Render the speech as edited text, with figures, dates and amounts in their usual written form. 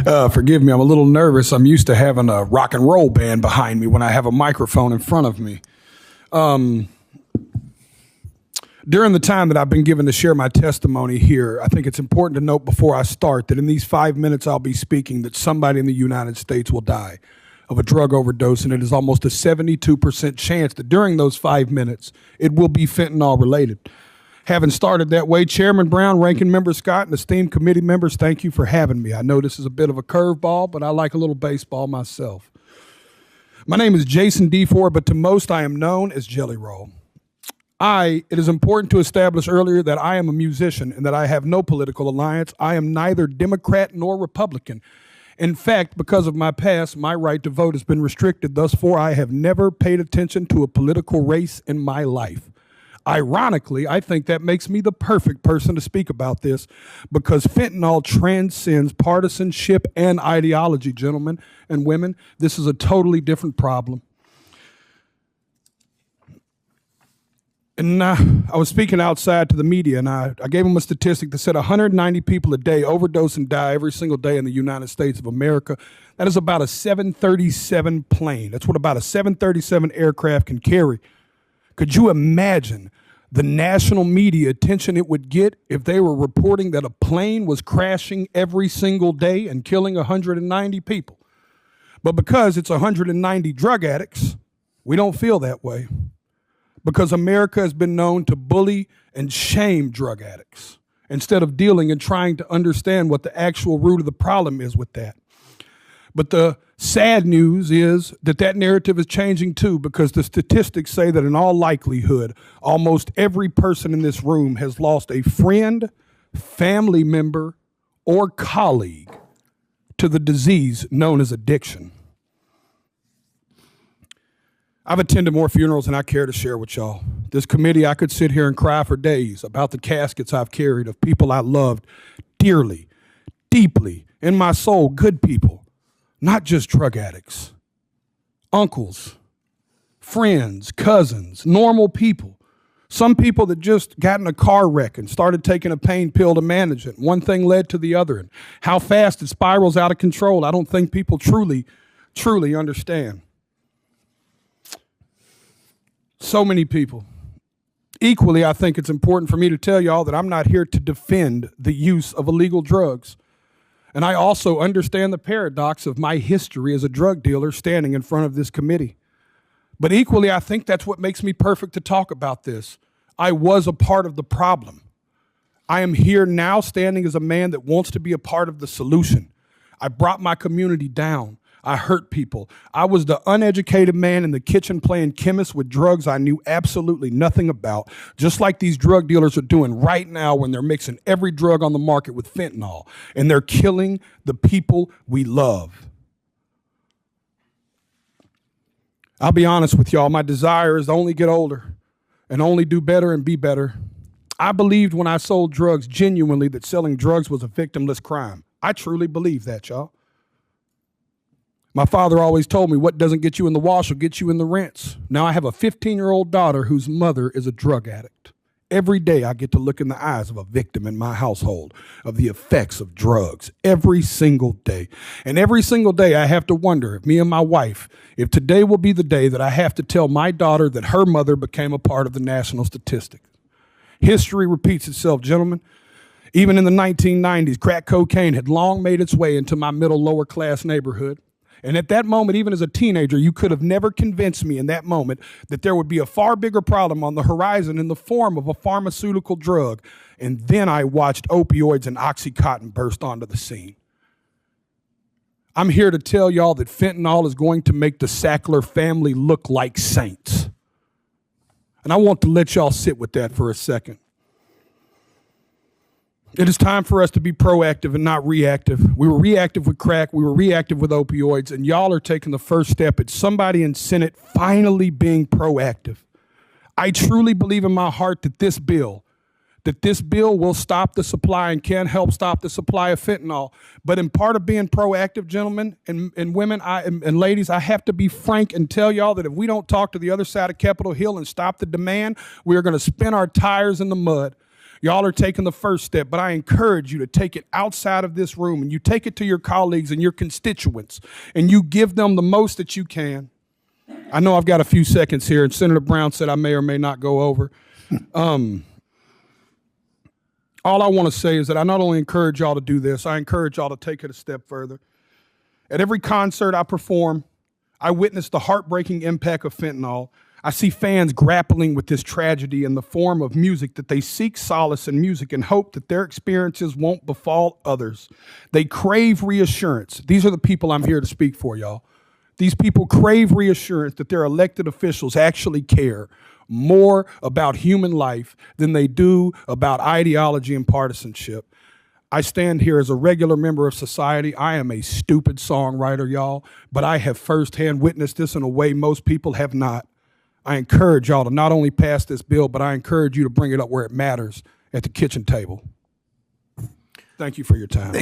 Forgive me, I'm a little nervous. I'm used to having a rock and roll band behind me when I have a microphone in front of me. During the time that I've been given to share my testimony here, I think it's important to note before I start that in these 5 minutes I'll be speaking that somebody in the United States will die of a drug overdose, and it is almost a 72% chance that during those 5 minutes it will be fentanyl related. Having started that way, Chairman Brown, Ranking Member Scott, and esteemed committee members, thank you for having me. I know this is a bit of a curveball, but I like a little baseball myself. My name is Jason D. Ford, but to most I am known as Jelly Roll. It is important to establish earlier that I am a musician and that I have no political alliance. I am neither Democrat nor Republican. In fact, because of my past, my right to vote has been restricted. Thus far, I have never paid attention to a political race in my life. Ironically, I think that makes me the perfect person to speak about this because fentanyl transcends partisanship and ideology, gentlemen and women. This is a totally different problem. And I was speaking outside to the media, and I gave them a statistic that said 190 people a day overdose and die every single day in the United States of America. That is about a 737 plane. That's what about a 737 aircraft can carry. Could you imagine the national media attention it would get if they were reporting that a plane was crashing every single day and killing 190 people? But because it's 190 drug addicts, we don't feel that way. Because America has been known to bully and shame drug addicts instead of dealing and trying to understand what the actual root of the problem is with that. But the sad news is that that narrative is changing too, because the statistics say that in all likelihood, almost every person in this room has lost a friend, family member, or colleague to the disease known as addiction. I've attended more funerals than I care to share with y'all. This committee, I could sit here and cry for days about the caskets I've carried of people I loved dearly, deeply, in my soul, good people, not just drug addicts, uncles, friends, cousins, normal people. Some people that just got in a car wreck and started taking a pain pill to manage it. One thing led to the other, and how fast it spirals out of control, I don't think people truly understand. So many people. Equally, I think it's important for me to tell y'all that I'm not here to defend the use of illegal drugs. And I also understand the paradox of my history as a drug dealer standing in front of this committee. But equally, I think that's what makes me perfect to talk about this. I was a part of the problem. I am here now standing as a man that wants to be a part of the solution. I brought my community down. I hurt people. I was the uneducated man in the kitchen playing chemist with drugs I knew absolutely nothing about, just like these drug dealers are doing right now when they're mixing every drug on the market with fentanyl, and they're killing the people we love. I'll be honest with y'all, my desire is to only get older and only do better and be better. I believed when I sold drugs genuinely that selling drugs was a victimless crime. I truly believe that, y'all. My father always told me what doesn't get you in the wash will get you in the rinse. Now I have a 15-year-old daughter whose mother is a drug addict. Every day I get to look in the eyes of a victim in my household of the effects of drugs. Every single day. And every single day I have to wonder if me and my wife, if today will be the day that I have to tell my daughter that her mother became a part of the national statistics. History repeats itself, gentlemen. Even in the 1990s, crack cocaine had long made its way into my middle lower class neighborhood. And at that moment, even as a teenager, you could have never convinced me in that moment that there would be a far bigger problem on the horizon in the form of a pharmaceutical drug. And then I watched opioids and Oxycontin burst onto the scene. I'm here to tell y'all that fentanyl is going to make the Sackler family look like saints. And I want to let y'all sit with that for a second. It is time for us to be proactive and not reactive. We were reactive with crack. We were reactive with opioids. And y'all are taking the first step at somebody in Senate finally being proactive. I truly believe in my heart that this bill will stop the supply and can help stop the supply of fentanyl. But in part of being proactive, gentlemen and women and ladies, I have to be frank and tell y'all that if we don't talk to the other side of Capitol Hill and stop the demand, we are going to spin our tires in the mud. Y'all are taking the first step, but I encourage you to take it outside of this room and you take it to your colleagues and your constituents and you give them the most that you can. I know I've got a few seconds here, and Senator Brown said I may or may not go over. All I want to say is that I not only encourage y'all to do this, I encourage y'all to take it a step further. At every concert I perform, I witness the heartbreaking impact of fentanyl. I see fans grappling with this tragedy in the form of music that they seek solace in music and hope that their experiences won't befall others. They crave reassurance. These are the people I'm here to speak for, y'all. These people crave reassurance that their elected officials actually care more about human life than they do about ideology and partisanship. I stand here as a regular member of society. I am a stupid songwriter, y'all, but I have firsthand witnessed this in a way most people have not. I encourage y'all to not only pass this bill, but I encourage you to bring it up where it matters, at the kitchen table. Thank you for your time.